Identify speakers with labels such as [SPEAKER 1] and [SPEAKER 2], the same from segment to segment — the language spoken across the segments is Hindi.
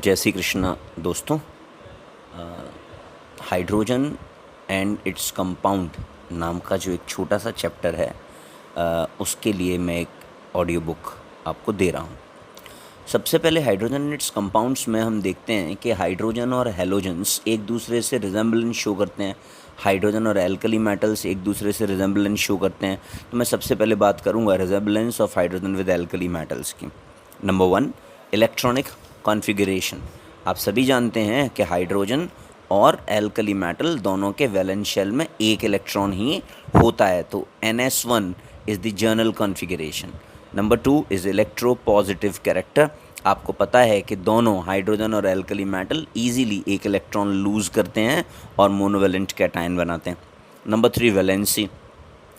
[SPEAKER 1] जय श्री कृष्णा दोस्तों। हाइड्रोजन एंड इट्स कंपाउंड नाम का जो एक छोटा सा चैप्टर है उसके लिए मैं एक ऑडियो बुक आपको दे रहा हूँ। सबसे पहले हाइड्रोजन एंड इट्स कंपाउंड्स में हम देखते हैं कि हाइड्रोजन और हेलोजेंस एक दूसरे से रिजेंबलेंस शो करते हैं। हाइड्रोजन और एल्कली मेटल्स एक दूसरे से रिजेंबलेंस शो करते हैं। तो मैं सबसे पहले बात करूँगा resemblance of hydrogen with alkali metals की। Number 1, electronic configuration. आप सभी जानते हैं कि हाइड्रोजन और एल्कली मेटल दोनों के वैलेंस शेल में एक इलेक्ट्रॉन ही होता है, तो NS1 is the general configuration. Number 2 is electro positive character. आपको पता है कि दोनों हाइड्रोजन और एल्कली मेटल ईजीली एक इलेक्ट्रॉन लूज़ करते हैं और मोनोवेलेंट कैटायन बनाते हैं। Number 3 valency.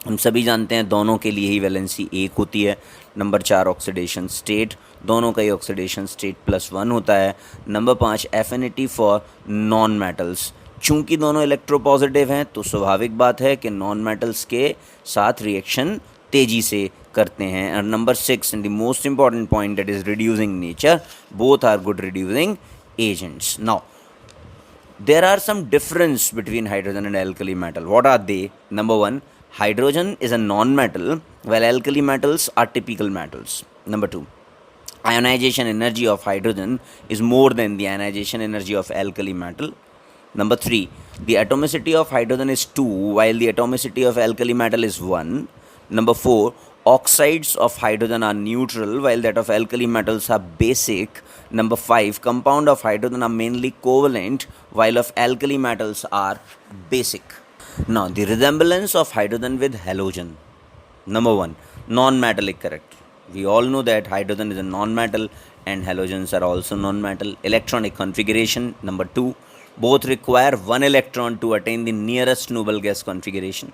[SPEAKER 1] हम सभी जानते हैं दोनों के लिए ही वैलेंसी एक होती है। नंबर 4 ऑक्सीडेशन स्टेट, दोनों का ही ऑक्सीडेशन स्टेट +1 होता है। Number 5 affinity for non metals. चूंकि दोनों इलेक्ट्रोपॉजिटिव हैं तो स्वाभाविक बात है कि नॉन मेटल्स के साथ रिएक्शन तेज़ी से करते हैं। और number 6 the most important point that is reducing nature, both are good reducing agents. Now there are some difference between hydrogen and alkali metal. What are they? Number 1, hydrogen is a non-metal while alkali metals are typical metals. Number 2, ionization energy of hydrogen is more than the ionization energy of alkali metal. Number 3, the atomicity of hydrogen is 2 while the atomicity of alkali metal is 1. Number 4, oxides of hydrogen are neutral while that of alkali metals are basic. Number 5, compound of hydrogen are mainly covalent while of alkali metals are basic. Now the resemblance of hydrogen with halogen. Number 1, non-metallic character. We all know that hydrogen is a non-metal and halogens are also non-metal. Electronic configuration. Number 2, both require one electron to attain the nearest noble gas configuration.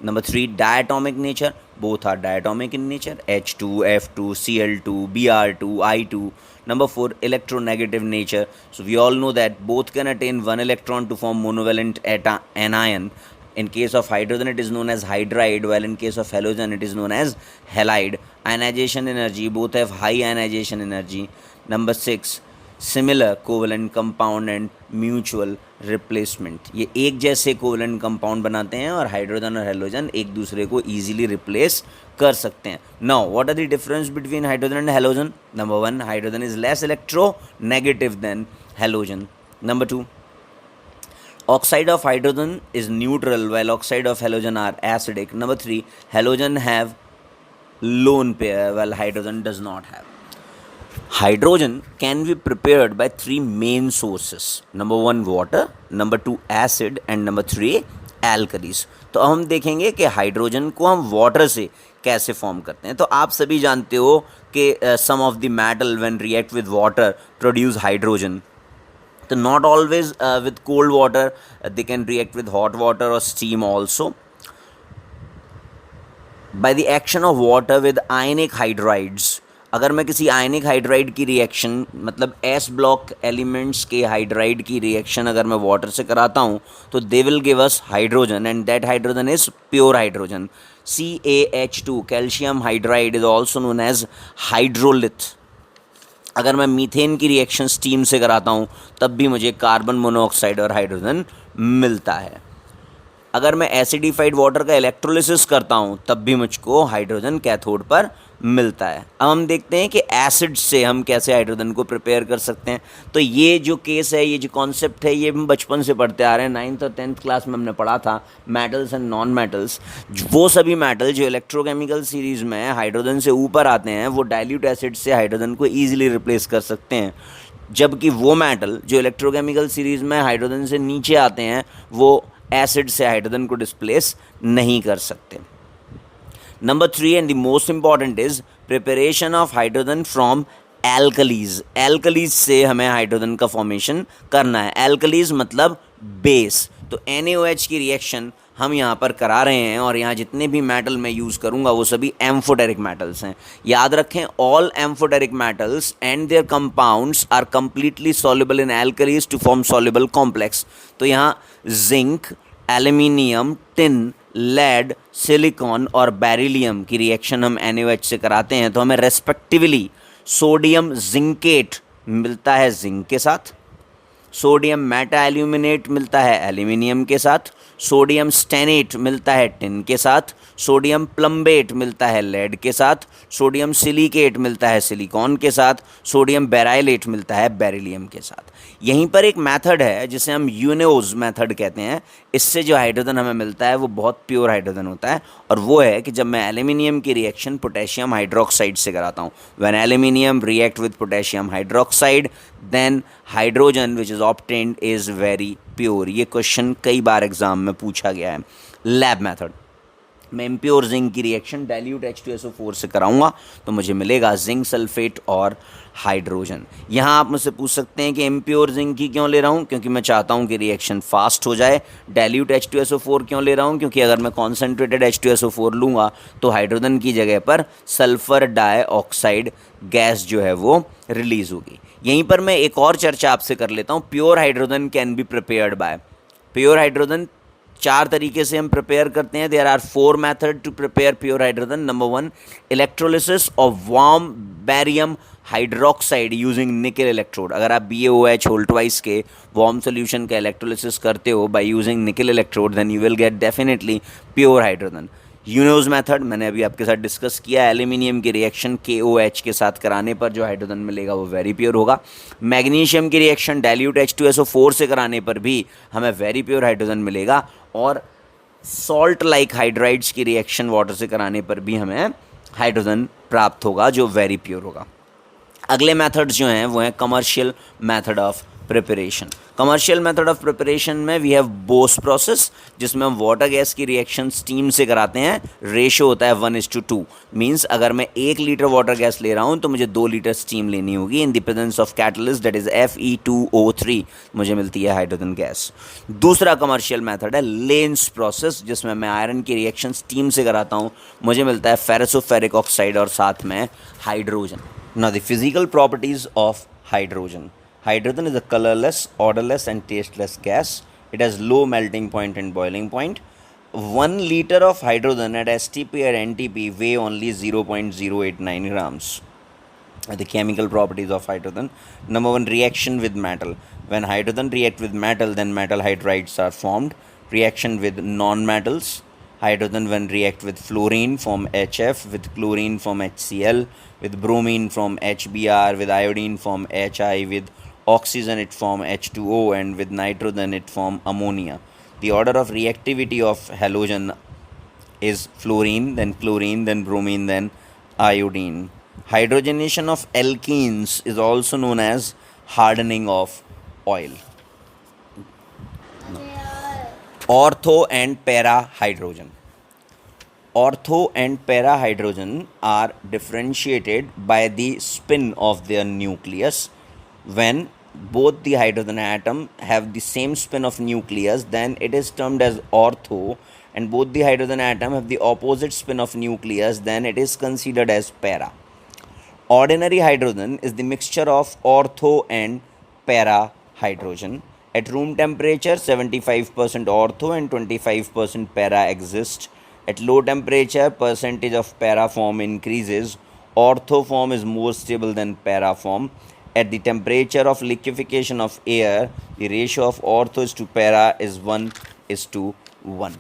[SPEAKER 1] Number 3, diatomic nature. Both are diatomic in nature. H2, F2, Cl2, Br2, I2. Number 4, electronegative nature. So we all know that both can attain one electron to form monovalent anion. In case of hydrogen it is known as hydride, while in case of halogen it is known as halide. Ionization energy, both have high ionization energy. Number 6, similar covalent compound and mutual replacement. ये एक जैसे कोवलेंट कंपाउंड बनाते हैं और हाइड्रोजन और हेलोजन एक दूसरे को ईजिली रिप्लेस कर सकते हैं। Now what are the difference between hydrogen and halogen? Number 1, hydrogen is less electronegative than halogen. Number 2, oxide of hydrogen is neutral while oxide of halogen are acidic. Number 3, halogen have lone pair while hydrogen does not have. Hydrogen can be prepared by 3 main sources. Number 1 water, number 2 acid and number 3 alkalis. तो हम देखेंगे कि हाइड्रोजन को हम वाटर से कैसे फॉर्म करते हैं। तो आप सभी जानते हो कि some of the metal when react with water produce hydrogen. तो not always with cold water, they can react with hot water और steam also. By the action of water with ionic hydrides. अगर मैं किसी आयनिक हाइड्राइड की रिएक्शन, मतलब एस ब्लॉक एलिमेंट्स के हाइड्राइड की रिएक्शन अगर मैं वाटर से कराता हूँ तो they will give us hydrogen and that hydrogen is pure hydrogen. CaH2 calcium hydride is also known as hydrolith. अगर मैं मीथेन की रिएक्शन स्टीम से कराता हूँ तब भी मुझे कार्बन मोनोऑक्साइड और हाइड्रोजन मिलता है. अगर मैं एसिडिफाइड वाटर का इलेक्ट्रोलिसिस करता हूँ तब भी मुझको हाइड्रोजन कैथोड पर मिलता है. अब हम देखते हैं कि एसिड से हम कैसे हाइड्रोजन को प्रिपेयर कर सकते हैं. तो ये जो केस है, ये जो कॉन्सेप्ट है, ये हम बचपन से पढ़ते आ रहे हैं. 9th और 10th क्लास में हमने पढ़ा था मेटल्स एंड नॉन मेटल्स. वो सभी मेटल जो इलेक्ट्रोकेमिकल सीरीज़ में हाइड्रोजन से ऊपर आते हैं वो डाइल्यूट एसिड से हाइड्रोजन को ईजिली रिप्लेस कर सकते हैं, जबकि वो मेटल जो इलेक्ट्रोकेमिकल सीरीज़ में हाइड्रोजन से नीचे आते हैं वो एसिड से हाइड्रोजन को डिस्प्लेस नहीं कर सकते. Number 3 and the most important is preparation of hydrogen from alkalis. Alkalis से हमें हाइड्रोजन का फॉर्मेशन करना है. alkalis मतलब बेस. तो NaOH की रिएक्शन हम यहाँ पर करा रहे हैं और यहाँ जितने भी मेटल मैं यूज़ करूँगा वो सभी एम्फोटेरिक मेटल्स हैं. याद रखें, all amphoteric metals and their compounds are completely soluble in alkalis to form soluble complex. तो यहाँ zinc, aluminium, tin, lead, silicon और बेरिलियम की रिएक्शन हम NaOH से कराते हैं तो हमें रेस्पेक्टिवली सोडियम जिंकेट मिलता है जिंक के साथ, सोडियम मेटा एल्यूमिनेट मिलता है एल्यूमिनियम के साथ, सोडियम स्टेनेट मिलता है टिन के साथ, सोडियम प्लम्बेट मिलता है लेड के साथ, सोडियम सिलिकेट मिलता है सिलिकॉन के साथ, सोडियम बेराइलेट मिलता है बेरिलियम के साथ। यहीं पर एक मेथड है जिसे हम यूनेओज मेथड कहते हैं। इससे जो हाइड्रोजन हमें मिलता है वो बहुत प्योर हाइड्रोजन होता है, और वो है कि जब मैं एल्यूमिनियम की रिएक्शन पोटेशियम हाइड्रोक्साइड से कराता हूँ, when aluminium react with potassium hydroxide then hydrogen which is obtained is very pure. ये क्वेश्चन कई बार एग्जाम में पूछा गया है। लैब मेथड, मैं इम्प्योर जिंक की रिएक्शन डाइल्यूट H2SO4 से कराऊंगा तो मुझे मिलेगा जिंक सल्फेट और हाइड्रोजन। यहाँ आप मुझसे पूछ सकते हैं कि इम्प्योर जिंक की क्यों ले रहा हूँ, क्योंकि मैं चाहता हूँ कि रिएक्शन फास्ट हो जाए। डाइल्यूट H2SO4 क्यों ले रहा हूँ, क्योंकि अगर मैं कॉन्सेंट्रेटेड H2SO4 लूँगा तो हाइड्रोजन की जगह पर सल्फर डाइऑक्साइड गैस जो है वो रिलीज़ होगी। यहीं पर मैं एक और चर्चा आपसे कर लेता हूँ। Pure hydrogen can be prepared by, pure hydrogen 4 तरीके से हम प्रिपेयर करते हैं। There are 4 method to prepare pure hydrogen. Number 1, electrolysis of warm barium hydroxide using nickel electrode. अगर आप BaOH होल ट्वाइस के वार्म सोल्यूशन का इलेक्ट्रोलिसिस करते हो by using nickel electrode then you will get definitely pure hydrogen. यूनोज मेथड मैंने अभी आपके साथ डिस्कस किया, एल्यूमिनियम की रिएक्शन KOH के साथ कराने पर जो हाइड्रोजन मिलेगा वो वेरी प्योर होगा। मैग्नीशियम की रिएक्शन डाइल्यूट H2SO4 से कराने पर भी हमें वेरी प्योर हाइड्रोजन मिलेगा, और सॉल्ट लाइक हाइड्राइड्स की रिएक्शन वाटर से कराने पर भी हमें हाइड्रोजन प्राप्त होगा जो वेरी प्योर होगा। अगले मेथड्स जो हैं वो हैं commercial method of preparation. Commercial method of preparation में वी हैव बोस प्रोसेस, जिसमें हम वाटर गैस की रिएक्शन स्टीम से कराते हैं। रेशो होता है 1:2, मींस अगर मैं 1 लीटर वाटर गैस ले रहा हूं तो मुझे 2 लीटर स्टीम लेनी होगी। In the presence of catalyst that is Fe2O3 मुझे मिलती है हाइड्रोजन गैस। दूसरा कमर्शियल मेथड है लेंस प्रोसेस, जिसमें मैं आयरन की रिएक्शन स्टीम से कराता हूँ, मुझे मिलता है फेरसोफेरिक ऑक्साइड और साथ में hydrogen. Now the physical properties of hydrogen. Hydrogen is a colorless, odorless and tasteless gas. It has low melting point and boiling point. 1 liter of hydrogen at STP or NTP weigh only 0.089 grams. The chemical properties of hydrogen. Number 1, reaction with metal. When hydrogen react with metal, then metal hydrides are formed. Reaction with non-metals. Hydrogen when react with fluorine form HF, with chlorine form HCl, with bromine form HBr, with iodine form HI, with oxygen it form H2O, and with nitrogen it form ammonia. The order of reactivity of halogen is fluorine, then chlorine, then bromine, then iodine. Hydrogenation of alkenes is also known as hardening of oil. Ortho and para hydrogen. Ortho and para hydrogen are differentiated by the spin of their nucleus. When both the hydrogen atom have the same spin of nucleus, then it is termed as ortho, and both the hydrogen atom have the opposite spin of nucleus, then it is considered as para. Ordinary hydrogen is the mixture of ortho and para hydrogen. At room temperature, 75% ortho and 25% para exist. At low temperature, percentage of para form increases. Ortho form is more stable than para form. At the temperature of liquefaction of air, the ratio of ortho is to para is 1:1.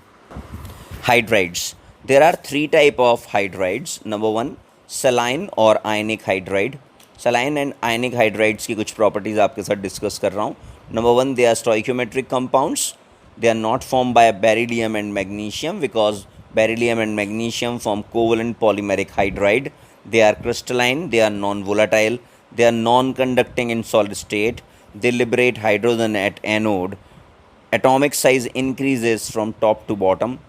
[SPEAKER 1] Hydrides. There are 3 types of hydrides. Number 1, saline और ionic hydride. Saline and ionic hydrides की कुछ properties आपके साथ discuss कर रहा हूँ. Number 1, they are stoichiometric compounds. They are not formed by beryllium and magnesium because beryllium and magnesium form covalent polymeric hydride. They are crystalline. They are non-volatile. They are non-conducting in solid state. They liberate hydrogen at anode. Atomic size increases from top to bottom.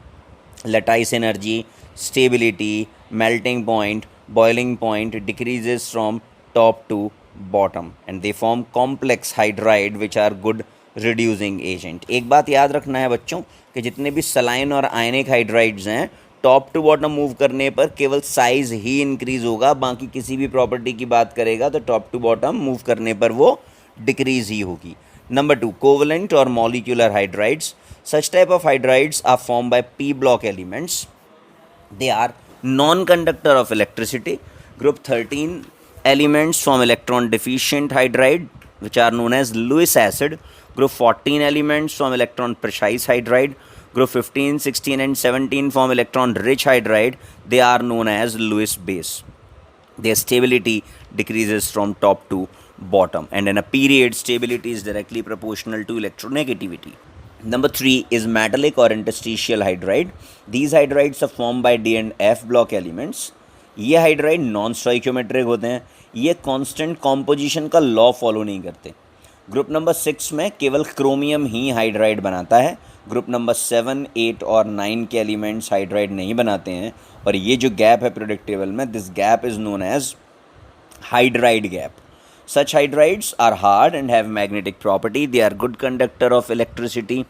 [SPEAKER 1] Lattice energy, stability, melting point, boiling point decreases from top to bottom, and they form complex hydride which are good reducing agent. एक बात याद रखना है बच्चों कि जितने भी सलाइन और आयनिक हाइड्राइड्स हैं, टॉप टू बॉटम मूव करने पर केवल साइज ही इंक्रीज होगा, बाकी किसी भी प्रॉपर्टी की बात करेगा तो टॉप टू बॉटम मूव करने पर वो डिक्रीज ही होगी. Number 2, covalent or molecular hydrides. Such type of hydrides are formed by p block elements. They are non-conductor of electricity. Group 13 elements form electron deficient hydride, which are known as Lewis acid. Group 14 elements form electron precise hydride. Group 15, 16 and 17 form electron rich hydride. They are known as Lewis base. Their stability decreases from top to bottom, and in a period stability is directly proportional to electronegativity. Number 3 is metallic or interstitial hydride. These hydrides are formed by D and F block elements. ये हाइड्राइड नॉन स्टोइकियोमेट्रिक होते हैं, ये कांस्टेंट कॉम्पोजिशन का लॉ फॉलो नहीं करते. ग्रुप नंबर 6 में केवल क्रोमियम ही हाइड्राइड बनाता है. ग्रुप नंबर 7, 8 और 9 के एलिमेंट्स हाइड्राइड नहीं बनाते हैं, और ये जो गैप है पीरियोडिक टेबल में, this gap is known as hydride gap. Such hydrides are hard and have magnetic property. They are good conductor of electricity.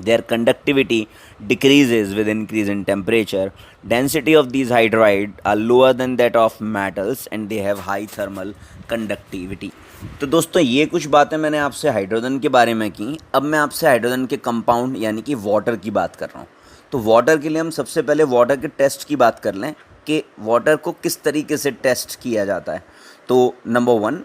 [SPEAKER 1] Their conductivity decreases with increase in temperature. Density of these hydrides are lower than that of metals and they have high thermal conductivity. तो दोस्तों ये कुछ बातें मैंने आपसे हाइड्रोजन के बारे में की. अब मैं आपसे हाइड्रोजन के कंपाउंड यानी कि वाटर की बात कर रहा हूँ. तो वाटर के लिए हम सबसे पहले वाटर के टेस्ट की बात कर लें कि वाटर को किस तरीके से टेस्ट किया जाता है. तो number 1,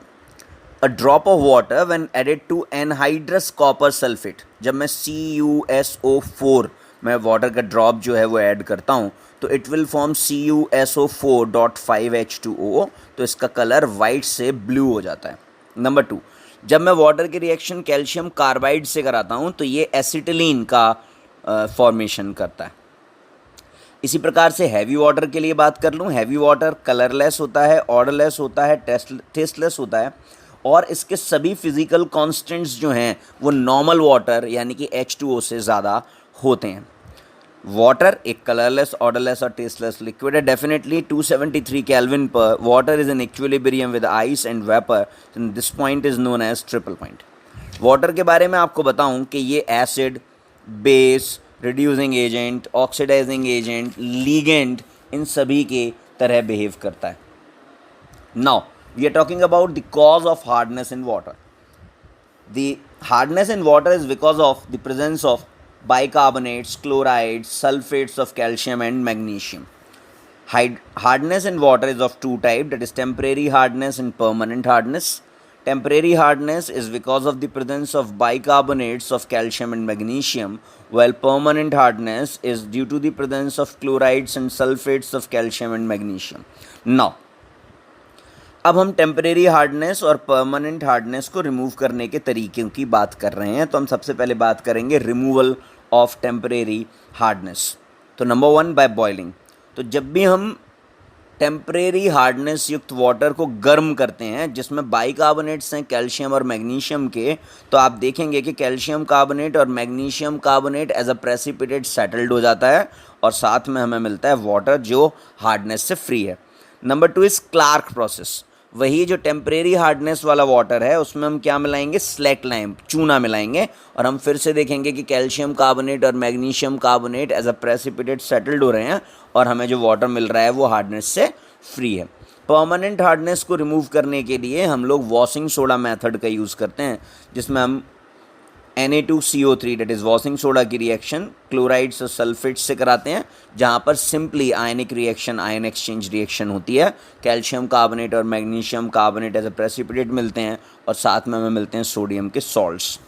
[SPEAKER 1] a drop of water when added to anhydrous copper sulphate. जब मैं CuSO4 में वाटर का ड्रॉप जो है वो ऐड करता हूँ तो इट विल फॉर्म CuSO4.5H2O. तो इसका कलर वाइट से ब्लू हो जाता है. नंबर 2, जब मैं वाटर की रिएक्शन कैल्शियम कार्बाइड से कराता हूँ तो ये एसिटिलीन का फॉर्मेशन करता है. इसी प्रकार से हैवी वाटर के लिए बात कर लूँ. हैवी वाटर कलरलेस होता है, ऑर्डरलेस होता है, टेस्टलेस होता है, और इसके सभी फिजिकल कांस्टेंट्स जो हैं वो नॉर्मल वाटर यानी कि H2O से ज़्यादा होते हैं. वाटर एक कलरलेस, ऑर्डरलेस और टेस्टलेस लिक्विड है. डेफिनेटली 273 केल्विन पर water is in equilibrium with ice and vapour. This point is known as triple point. Water के बारे में आपको बताऊं कि ये acid, base, reducing agent, oxidising agent, ligand, इन सभी के तरह बिहेव करता है. Now we are talking about the cause of hardness in water. The hardness in water is because of the presence of bicarbonates, chlorides, sulfates of calcium and magnesium. Hardness in water is of two types, that is temporary hardness and permanent hardness. Temporary hardness is because of the presence of bicarbonates of calcium and magnesium, while permanent hardness is due to the presence of chlorides and sulfates of calcium and magnesium. Now, अब हम टेम्परेरी हार्डनेस और परमानेंट हार्डनेस को रिमूव करने के तरीक़ों की बात कर रहे हैं. तो हम सबसे पहले बात करेंगे रिमूवल ऑफ टेम्परेरी हार्डनेस. तो नंबर 1, बाय बॉइलिंग. तो जब भी हम टेम्परेरी हार्डनेस युक्त वाटर को गर्म करते हैं जिसमें बाइकार्बोनेट्स हैं कैल्शियम और मैग्नीशियम के, तो आप देखेंगे कि कैल्शियम कार्बोनेट और magnesium carbonate as a precipitate settled हो जाता है और साथ में हमें मिलता है वाटर जो हार्डनेस से फ्री है. Number 2 is Clark process. वही जो टेम्परेरी हार्डनेस वाला वाटर है उसमें हम क्या मिलाएंगे, स्लैक लाइम, चूना मिलाएंगे, और हम फिर से देखेंगे कि कैल्शियम कार्बोनेट और magnesium carbonate as a precipitate settled हो रहे हैं और हमें जो वाटर मिल रहा है वो हार्डनेस से फ्री है. परमानेंट हार्डनेस को रिमूव करने के लिए हम लोग वॉशिंग सोडा मेथड का यूज़ करते हैं जिसमें हम Na2CO3 that is washing soda की रिएक्शन क्लोराइड्स और सल्फेट्स से कराते हैं, जहाँ पर simply ionic reaction, ion exchange reaction होती है. कैल्शियम कार्बोनेट और magnesium carbonate as a precipitate मिलते हैं और साथ में हमें मिलते हैं सोडियम के सॉल्ट्स.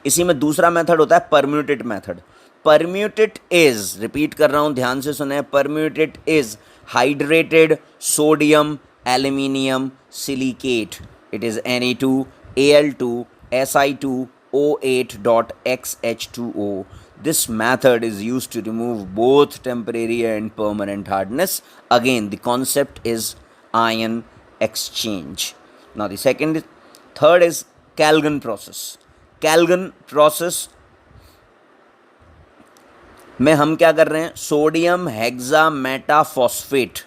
[SPEAKER 1] इसी में दूसरा मेथड होता है permute method. Permute is, repeat कर रहा हूँ, ध्यान से सुने, permute is hydrated sodium aluminium silicate. It is Na2Al2 Si2 O8.XH2O. This method is used to remove both temporary and permanent hardness. Again, the concept is ion exchange. Now, the third is Calgon process. Calgon process में हम क्या कर रहे हैं, सोडियम हेक्सामेटाफॉस्फेट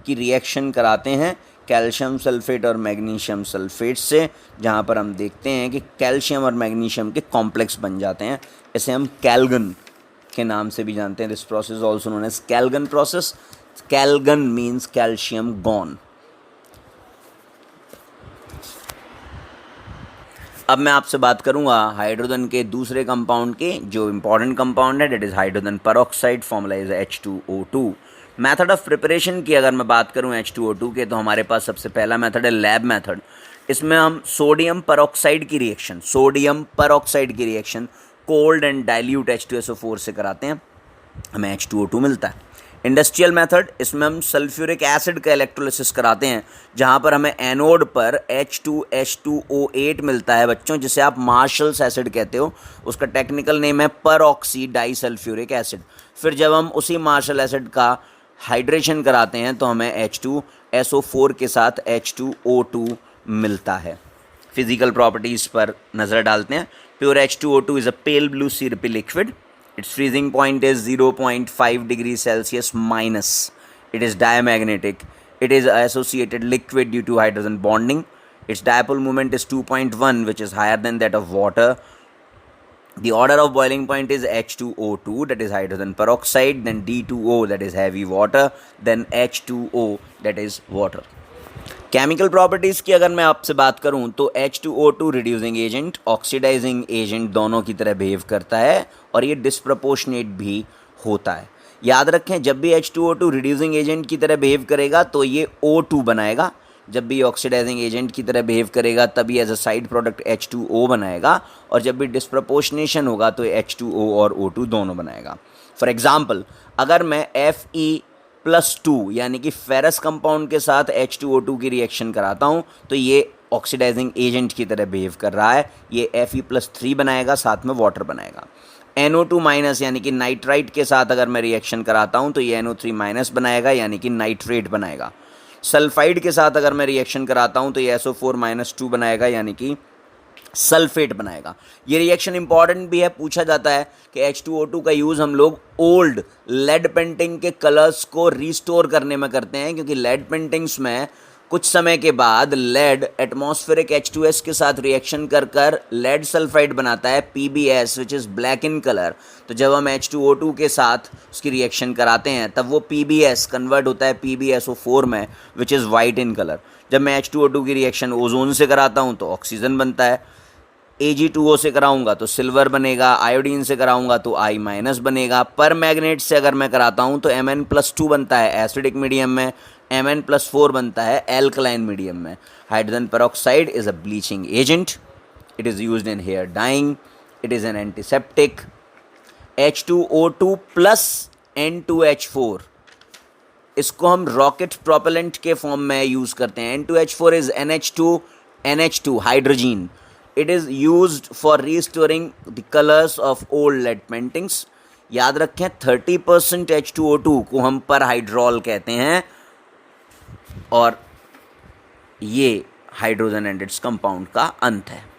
[SPEAKER 1] की रिएक्शन कराते हैं कैल्शियम सल्फेट और मैग्नीशियम सल्फेट से, जहाँ पर हम देखते हैं कि कैल्शियम और मैग्नीशियम के कॉम्प्लेक्स बन जाते हैं. इसे हम कैल्गन के नाम से भी जानते हैं. This process also known as Calgon process. Calgon means calcium gone. अब मैं आपसे बात करूंगा हाइड्रोजन के दूसरे कंपाउंड के, जो इंपॉर्टेंट कंपाउंड है, that is hydrogen peroxide. Formula is H2O2. Method of preparation की अगर मैं बात करूं H2O2 के, तो हमारे पास सबसे पहला मेथड है लैब मेथड। इसमें हम सोडियम पेरोक्साइड की reaction cold and dilute H2SO4 से कराते हैं, हमें H2O2 मिलता है। इंडस्ट्रियल मेथड, इसमें हम सल्फ्यूरिक एसिड का इलेक्ट्रोलिसिस कराते हैं, जहां पर हमें एनोड पर H2H2O8 मिलता है बच्चों, जिसे आप मार्शल्स एसिड कहते हो। उसका टेक्निकल नेम है परऑक्सी डाइसल्फ्यूरिक एसिड। फिर जब हम उसी मार्शल एसिड का हाइड्रेशन कराते हैं तो हमें H2SO4 के साथ H2O2 मिलता है। फिजिकल प्रॉपर्टीज़ पर नज़र डालते हैं। Pure H2O2 is a pale blue syrupy liquid. Its freezing point is 0.5 degrees Celsius minus. It is diamagnetic. It is associated liquid due to hydrogen bonding. Its dipole moment is 2.1, which is higher than that of water. The order of boiling point is H2O2, that is hydrogen peroxide, then D2O, that is heavy water, then H2O, that is water. Chemical properties की अगर मैं आपसे बात करूं तो H2O2 reducing agent, oxidising agent दोनों की तरह बिहेव करता है, और ये डिस्प्रपोर्शनेट भी होता है। याद रखें, जब भी H2O2 रिड्यूसिंग एजेंट की तरह बिहेव करेगा तो ये O2 बनाएगा, जब भी ऑक्सीडाइजिंग एजेंट की तरह बिहेव करेगा तभी as a side product H2O बनाएगा, और जब भी डिस्प्रपोर्शनेशन होगा तो H2O और O2 दोनों बनाएगा। फॉर एग्जाम्पल, अगर मैं Fe+2 यानी कि फेरस कंपाउंड के साथ H2O2 की रिएक्शन कराता हूँ तो ये ऑक्सीडाइजिंग एजेंट की तरह बिहेव कर रहा है, ये Fe+3 बनाएगा, साथ में वाटर बनाएगा। NO2- यानी कि नाइट्राइट के साथ अगर मैं रिएक्शन कराता हूँ तो ये NO3- बनाएगा, यानी कि नाइट्रेट बनाएगा। सल्फाइड के साथ अगर मैं रिएक्शन कराता हूँ तो ये SO4- बनाएगा, यानी कि सल्फेट बनाएगा। ये रिएक्शन इंपॉर्टेंट भी है, पूछा जाता है कि H2O2 का यूज़ हम लोग ओल्ड लेड पेंटिंग के कलर्स को रिस्टोर करने में करते हैं, क्योंकि लेड पेंटिंग्स में कुछ समय के बाद लेड एटमॉस्फेरिक H2S के साथ रिएक्शन कर कर लेड सल्फाइड बनाता है PbS, which is black in colour. तो जब हम H2O2 के साथ उसकी रिएक्शन कराते हैं तब वो PbS कन्वर्ट होता है PbSO4 में, which is white in colour. जब मैं H2O2 की रिएक्शन ओजोन से कराता हूँ तो ऑक्सीजन बनता है, Ag2O से कराऊंगा तो सिल्वर बनेगा, आयोडीन से कराऊंगा तो I- बनेगा। पर मैग्नेट से अगर मैं कराता हूं तो Mn+2 बनता है एसिडिक मीडियम में, Mn+4 बनता है एल्कलाइन मीडियम में। Hydrogen peroxide is a bleaching agent, it is used in hair dyeing, it is an antiseptic. H2O2 plus N2H4, इसको हम रॉकेट प्रोपेलेंट के फॉर्म में यूज़ करते हैं। N2H4 is NH2 hydrogen. It is used for restoring the colors of old lead paintings. याद रखें 30% H2O2 को हम पर हाइड्रॉल कहते हैं, और ये हाइड्रोजन एंड इट्स कंपाउंड का अंत है।